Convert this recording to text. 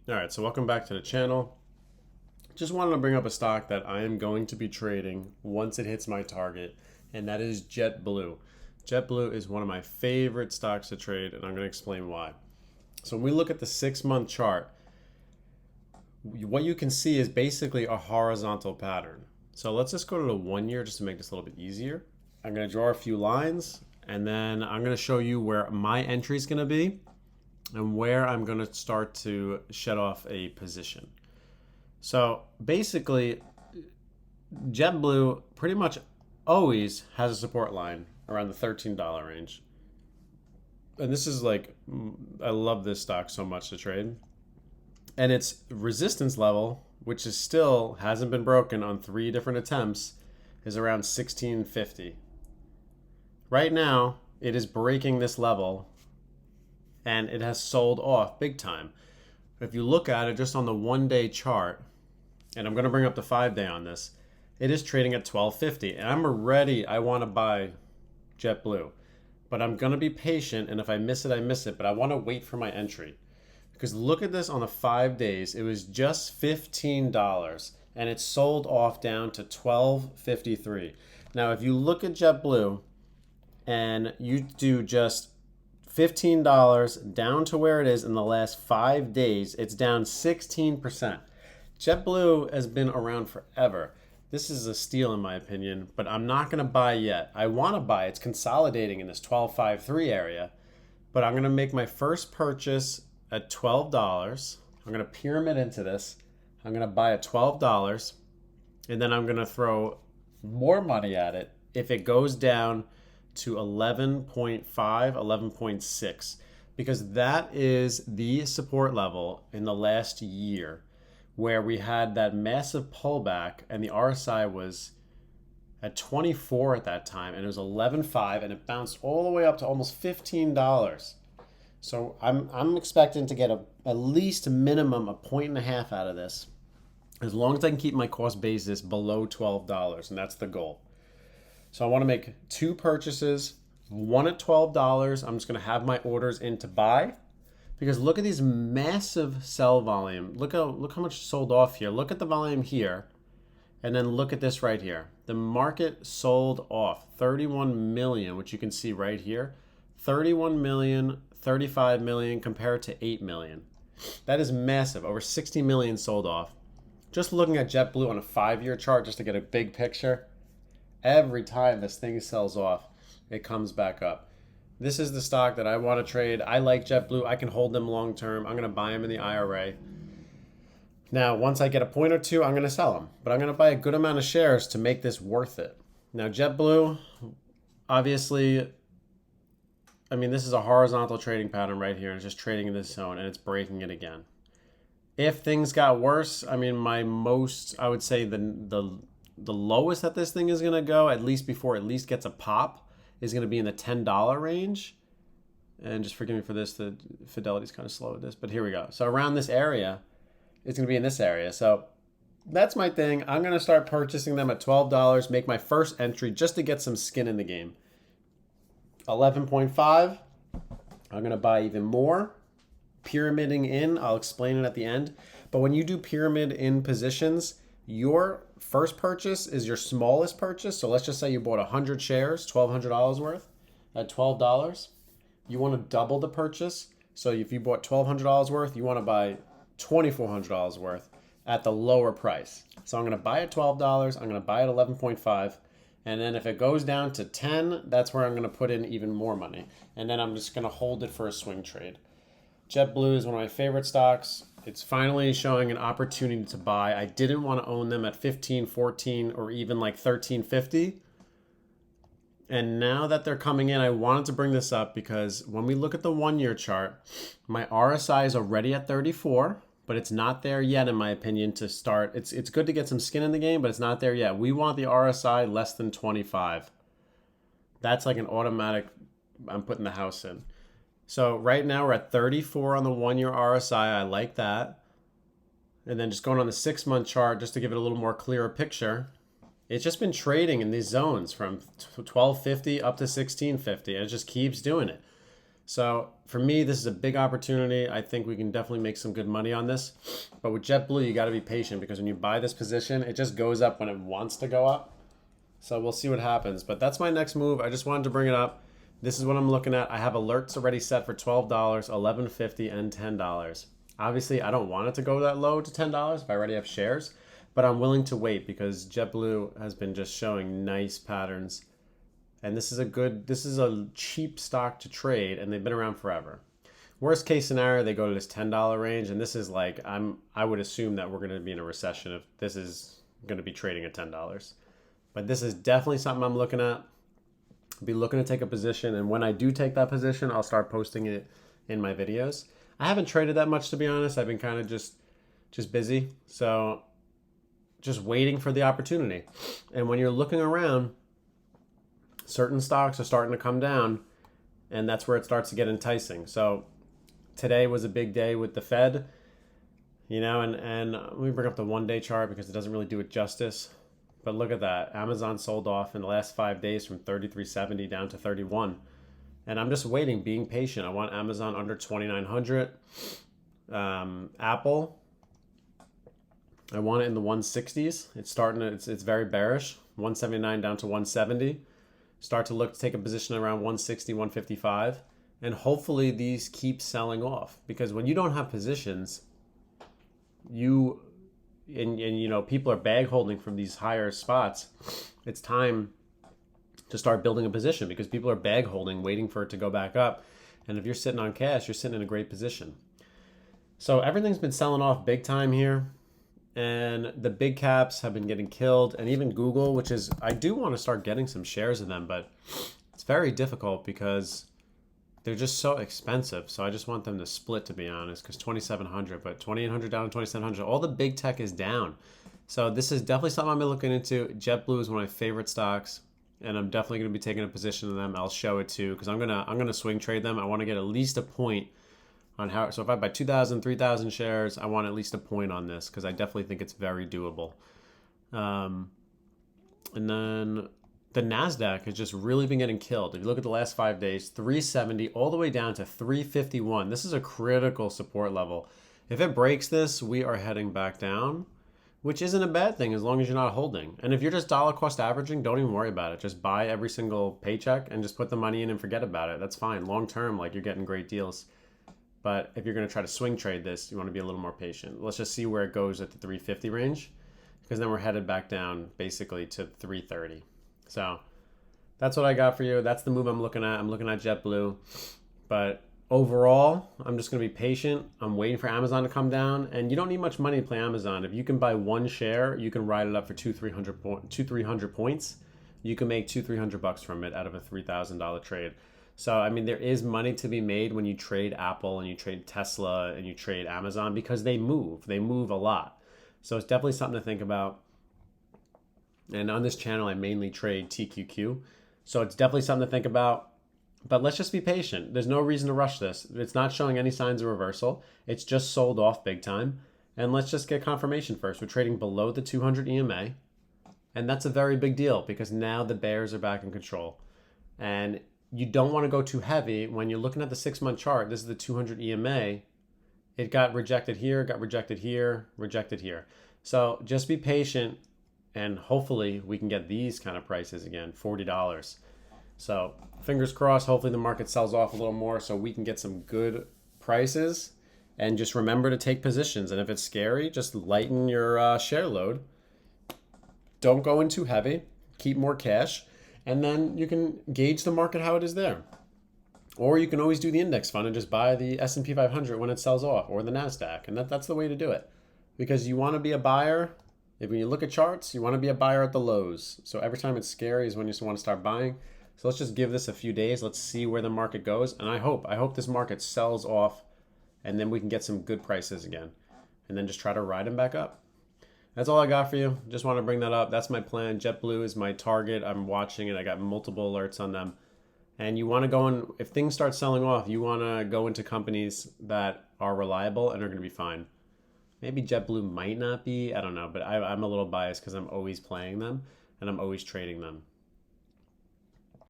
All right, so welcome back to the channel. Just wanted to bring up a stock that I am going to be trading once it hits my target, and that is JetBlue. JetBlue is one of my favorite stocks to trade, and I'm going to explain why. So when we look at the 6-month chart, what you can see is basically a horizontal pattern. So let's just go to the 1 year just to make this a little bit easier. I'm going to draw a few lines, and then I'm going to show you where my entry is going to be and where I'm going to start to shed off a position. So basically, JetBlue pretty much always has a support line around the $13 range. And this is like, I love this stock so much to trade. And its resistance level, which is still hasn't been broken on 3 different attempts, is around 1650. Right now, it is breaking this level and it has sold off big time. If you look at it just on the 1-day chart, and I'm going to bring up the 5-day on this, it is trading at 1250. And I want to buy JetBlue. But I'm going to be patient, and if I miss it, I miss it. But I want to wait for my entry. Because look at this on the 5 days. It was just $15, and it sold off down to $12.53. Now, if you look at JetBlue, and you do just $15 down to where it is in the last 5 days, it's down 16%. JetBlue has been around forever. This is a steal in my opinion, but I'm not going to buy yet. I want to buy. It's consolidating in this 12.53 area, but I'm going to make my first purchase at $12. I'm going to pyramid into this. I'm going to buy at $12, and then I'm going to throw more money at it if it goes down to 11.5, 11.6, because that is the support level in the last year where we had that massive pullback and the RSI was at 24 at that time and it was 11.5 and it bounced all the way up to almost $15. So I'm expecting to get at least a minimum a 1.5 out of this, as long as I can keep my cost basis below $12, and that's the goal. So I want to make 2 purchases, one at $12. I'm just going to have my orders in to buy, because look at these massive sell volume. Look how much sold off here. Look at the volume here, and then look at this right here. The market sold off 31 million, which you can see right here. 31 million, 35 million compared to 8 million. That is massive. Over 60 million sold off. Just looking at JetBlue on a 5-year chart just to get a big picture. Every time this thing sells off, it comes back up. This is the stock that I want to trade. I like JetBlue. I can hold them long term. I'm going to buy them in the IRA. Now, once I get a point or two, I'm going to sell them. But I'm going to buy a good amount of shares to make this worth it. Now, JetBlue, obviously, I mean, this is a horizontal trading pattern right here. And it's just trading in this zone, and it's breaking it again. If things got worse, I mean, I would say the lowest that this thing is going to go, at least before it at least gets a pop, is going to be in the $10 range. And just forgive me for this, the fidelity's kind of slow with this, but here we go. So around this area, it's going to be in this area. So that's my thing. I'm going to start purchasing them at $12, make my first entry just to get some skin in the game. 11.5, I'm going to buy even more. Pyramiding in, I'll explain it at the end. But when you do pyramid in positions, your first purchase is your smallest purchase. So let's just say you bought 100 shares, $1,200 worth at $12. You want to double the purchase. So if you bought $1,200 worth, you want to buy $2,400 worth at the lower price. So I'm going to buy at $12. I'm going to buy at 11.5. And then if it goes down to 10, that's where I'm going to put in even more money. And then I'm just going to hold it for a swing trade. JetBlue is one of my favorite stocks. It's finally showing an opportunity to buy. I didn't want to own them at 15, 14, or even like 13.50. And now that they're coming in, I wanted to bring this up because when we look at the 1-year chart, my RSI is already at 34, but it's not there yet, in my opinion, to start. It's good to get some skin in the game, but it's not there yet. We want the RSI less than 25. That's like an automatic, I'm putting the house in. So right now we're at 34 on the 1-year RSI. I like that. And then just going on the 6-month chart, just to give it a little more clearer picture, it's just been trading in these zones from 1250 up to 1650. And it just keeps doing it. So for me, this is a big opportunity. I think we can definitely make some good money on this. But with JetBlue, you got to be patient because when you buy this position, it just goes up when it wants to go up. So we'll see what happens. But that's my next move. I just wanted to bring it up. This is what I'm looking at. I have alerts already set for $12, $11.50, and $10. Obviously, I don't want it to go that low to $10 if I already have shares, but I'm willing to wait because JetBlue has been just showing nice patterns. And this is a cheap stock to trade, and they've been around forever. Worst case scenario, they go to this $10 range, and this is like I would assume that we're going to be in a recession if this is going to be trading at $10. But this is definitely something I'm looking at. I'll be looking to take a position, and when I do take that position, I'll start posting it in my videos. I haven't traded that much, to be honest. I've been kind of just busy, so just waiting for the opportunity. And when you're looking around, certain stocks are starting to come down, and that's where it starts to get enticing. So today was a big day with the Fed, and let me bring up the one-day chart because it doesn't really do it justice. But look at that. Amazon sold off in the last 5 days from 33.70 down to 31. And I'm just waiting, being patient. I want Amazon under 2,900. Apple, I want it in the 160s. It's very bearish. 179 down to 170. Start to look to take a position around 160, 155. And hopefully these keep selling off. Because when you don't have positions, people are bag holding from these higher spots, it's time to start building a position because people are bag holding, waiting for it to go back up. And if you're sitting on cash, you're sitting in a great position. So everything's been selling off big time here. And the big caps have been getting killed. And even Google, which is, I do want to start getting some shares of them, but it's very difficult because they're just so expensive. So I just want them to split, to be honest, because 2,700, but 2,800 down to 2,700. All the big tech is down. So this is definitely something I'm looking into. JetBlue is one of my favorite stocks, and I'm definitely going to be taking a position in them. I'll show it too, because I'm gonna swing trade them. I want to get at least a point on how. So if I buy 2,000, 3,000 shares, I want at least a point on this because I definitely think it's very doable. And then the NASDAQ has just really been getting killed. If you look at the last 5 days, 370 all the way down to 351. This is a critical support level. If it breaks this, we are heading back down, which isn't a bad thing as long as you're not holding. And if you're just dollar cost averaging, don't even worry about it. Just buy every single paycheck and just put the money in and forget about it. That's fine. Long term, like, you're getting great deals. But if you're going to try to swing trade this, you want to be a little more patient. Let's just see where it goes at the 350 range, because then we're headed back down basically to 330. So that's what I got for you. That's the move I'm looking at. I'm looking at JetBlue. But overall, I'm just going to be patient. I'm waiting for Amazon to come down. And you don't need much money to play Amazon. If you can buy one share, you can ride it up for 200-300 points. You can make $200-300 from it out of a $3,000 trade. So, I mean, there is money to be made when you trade Apple and you trade Tesla and you trade Amazon because they move. They move a lot. So it's definitely something to think about. And on this channel, I mainly trade TQQ. So it's definitely something to think about. But let's just be patient. There's no reason to rush this. It's not showing any signs of reversal. It's just sold off big time. And let's just get confirmation first. We're trading below the 200 EMA. And that's a very big deal because now the bears are back in control. And you don't want to go too heavy. When you're looking at the 6-month chart, this is the 200 EMA. It got rejected here, got rejected here, rejected here. So just be patient. And hopefully we can get these kind of prices again, $40. So fingers crossed, hopefully the market sells off a little more so we can get some good prices. And just remember to take positions. And if it's scary, just lighten your share load. Don't go in too heavy. Keep more cash. And then you can gauge the market how it is there. Or you can always do the index fund and just buy the S&P 500 when it sells off, or the NASDAQ. And that's the way to do it. Because you want to be a buyer. When you look at charts, you want to be a buyer at the lows. So every time it's scary is when you want to start buying. So let's just give this a few days. Let's see where the market goes. And I hope this market sells off and then we can get some good prices again. And then just try to ride them back up. That's all I got for you. Just want to bring that up. That's my plan. JetBlue is my target. I'm watching it. I got multiple alerts on them. And you want to go in, if things start selling off, you want to go into companies that are reliable and are going to be fine. Maybe JetBlue might not be. I don't know. But I'm a little biased because I'm always playing them and I'm always trading them.